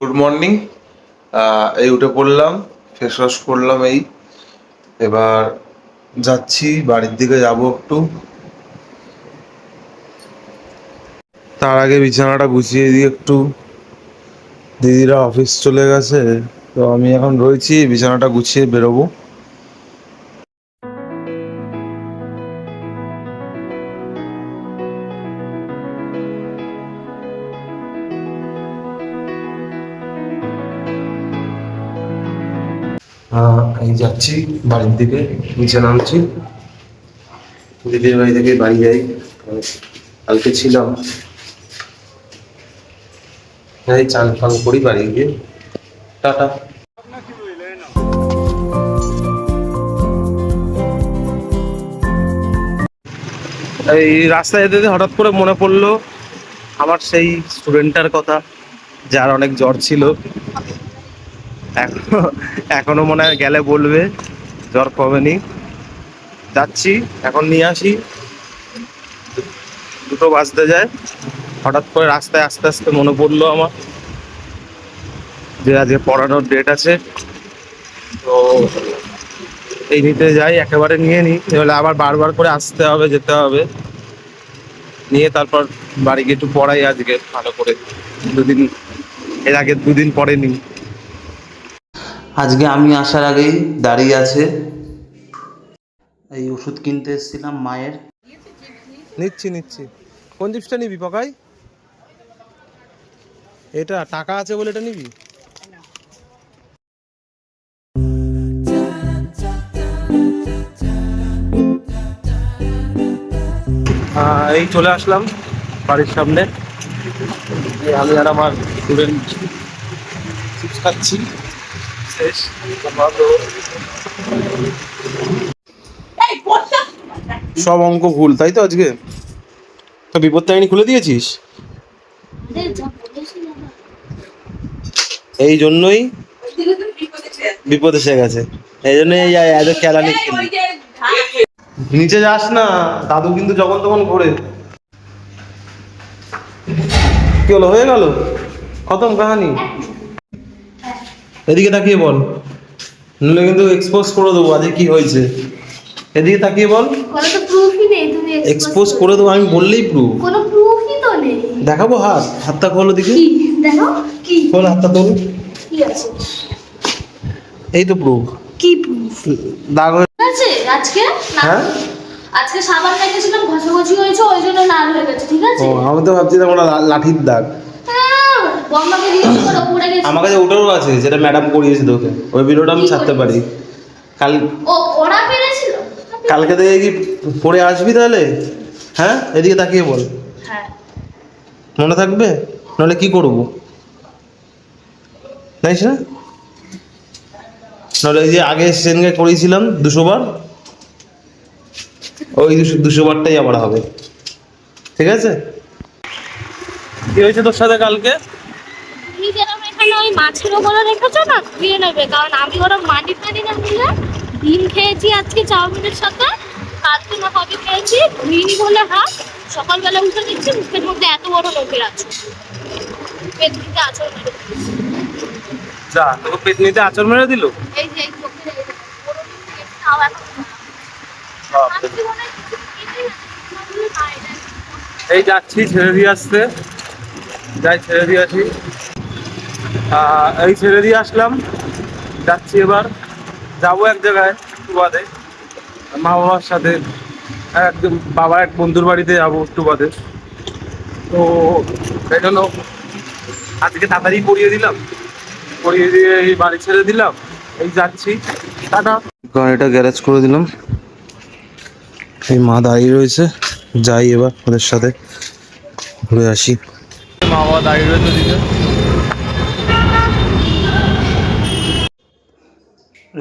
Good morning. এই উঠে পড়লাম, ফেস ওয়াশ করলাম, এবার যাচ্ছি বাড়ির দিকে, যাব একটু। তার আগে বিছানাটা গুছিয়ে দিই একটু। দিদিরা অফিস চলে গেছে, তো আমি এখন রয়েছি, বিছানাটা গুছিয়ে বেরোবো। এই যাচ্ছি বাড়ির দিকে, নিচে নামছি। দিদির বাড়ি থেকে বাড়ি যাই, কালকে ছিলাম। এই চান ফান করি, বাড়ি গিয়ে টাটা। এই রাস্তায় যেতে যেতে হঠাৎ করে মনে পড়লো আমার সেই স্টুডেন্টটার কথা, যার অনেক জ্বর ছিল। এখনো মনে হয় গেলে বলবে জ্বর কমেনি। যাচ্ছি এখন, নিয়ে আসি। 2টো বাজতে যায়। হঠাৎ করে রাস্তায় আস্তে আস্তে মনে পড়লো আমার যে আজকে পড়ানোর ডেট আছে, তো এই নিতে যাই, একেবারে নিয়ে নিই, তাহলে আবার বারবার করে আসতে হবে, যেতে হবে। নিয়ে তারপর বাড়ি গিয়ে একটু পড়াই আজকে ভালো করে। দুদিন, এর আগে 2 দিন পড়েনি। আজকে আমি আসার আগেই দাঁড়িয়ে আছে। এই ওষুধ কিনতে এসেছিলাম মায়ের। নিচ্ছি। কোন জিপসটা নিবি পকাই? এটা টাকা আছে বলে এটা নিবি? এই চলে আসলাম বাড়ির সামনে। আমি আর আমার স্টুডেন্ট চিপস খাচ্ছি। শেষ। সব অঙ্ক ভুল, তাই তো? আজকে তো বিপদ কাহিনী খুলে দিয়েছিস, এই জন্যই বিপদ এসে গেছে। এই জন্যই এত কেলানি খেলি। নিচে যাস না, দাদু কিন্তু যখন তখন ঘোরে। কি হলো, হয়ে গেল, খতম কাহানি। এদিকে তাকিয়ে বল, নইলে কিন্তু এক্সপোজ করে দেবো আজকে কি হয়েছে। এদিকে তাকিয়ে বল। কোনো তো প্রুফই নেই, তুমি এক্সপোজ করে দেবো, আমি বললেই প্রুফ। কোনো প্রুফই তো নেই। দেখাবো হাতটা খোলো দেখি। কি দেখো, কি খোল হাতটা, তোল। কি আছে? এই তো প্রুফ। কি প্রুফ দাগ হয়ে আছে আজকে? না, হ্যাঁ, আজকে সাবান রেখেছিলাম, ঘষাঘষি হয়েছে, ওই জন্য লাল হয়ে গেছে, ঠিক আছে? ও আমি তো ভাবছিলাম ওটা লাঠির দাগ। বম্বাকে জিজ্ঞেস করো, পড়ে গেছে। আমার কাছে ওটারও আছে, যেটা ম্যাডাম করিয়েছে তোকে, ওই ভিডিওটা আমি ছাড়তে পারি কাল। ও পড়া পেরেছিল। কালকে থেকে কি পড়ে আসবি তাহলে? হ্যাঁ, এদিকে তাকিয়ে বল। হ্যাঁ, মনে থাকবে, নাহলে কি করবো? জানিস না, নাহলে ওই যে আগে সেদিনকে করিয়েছিলাম 200 বার, ওই 200 বারটাই আবার হবে, ঠিক আছে? কি হয়েছে তোর সাথে কালকে? তুমি যেরকম এখানে ওই মাছের ওপরে রেখেছো না, ধুয়ে নেবে, কারণ আমি ওরকম মাটি ফানি না বুঝলে। ডিম খেয়েছি আজকে চাউমিনের সাথে, কালকে না কবে খেয়েছি, ধুইনি বলে হাত। সকালবেলা উঠে দিচ্ছি, মুখের মধ্যে এত বড় লোকের আছে, পেটে আচর মেরে দিয়েছে। যা, তোকে পেটনিতে আঁচড় মেরে দিল। এই যে এই চোখের এই বড় লোকের তাও এখন আমি জীবনে কিছু খেতেই না বলে না, এটা এই যাচ্ছি ছেড়ে দিয়ে আসতে, যাই ছেড়ে দিয়ে আসি। এই ছেড়ে দিয়ে আসলাম, যাচ্ছি এবার, যাবো এক জায়গায় একটু বাদে, মা বাবার সাথে। একদম বাবা এক বন্ধুর বাড়িতে যাবো একটু বাদে, তো সেই জন্য আজকে তাড়াতাড়ি পড়িয়ে দিলাম, পড়িয়ে দিয়ে এই বাড়ি ছেড়ে দিলাম, এই যাচ্ছি, টাটা। গাড়িটা গ্যারেজ করে দিলাম, এই মা দাঁড়িয়ে রয়েছে, যাই এবার ওদের সাথে ঘুরে আসি। মা বাবা দাঁড়িয়ে রয়েছে দিকে।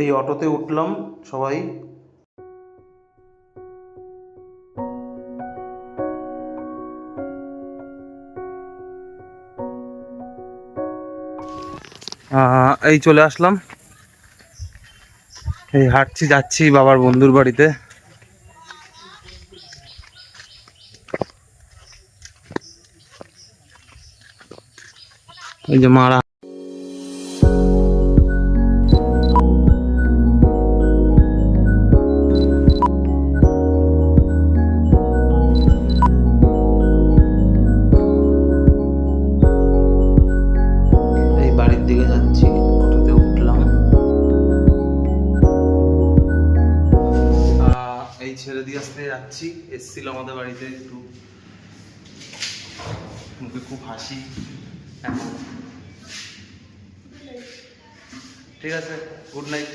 এই অটোতে উঠলাম সবাই। এই চলে আসলাম, এই হাঁটছি যাচ্ছি বাবার বন্ধুর বাড়িতে। এই যে মারা, যাচ্ছি। এসছিল আমাদের বাড়িতে, একটু মুখে খুব হাসি এখন। ঠিক আছে, গুড নাইট।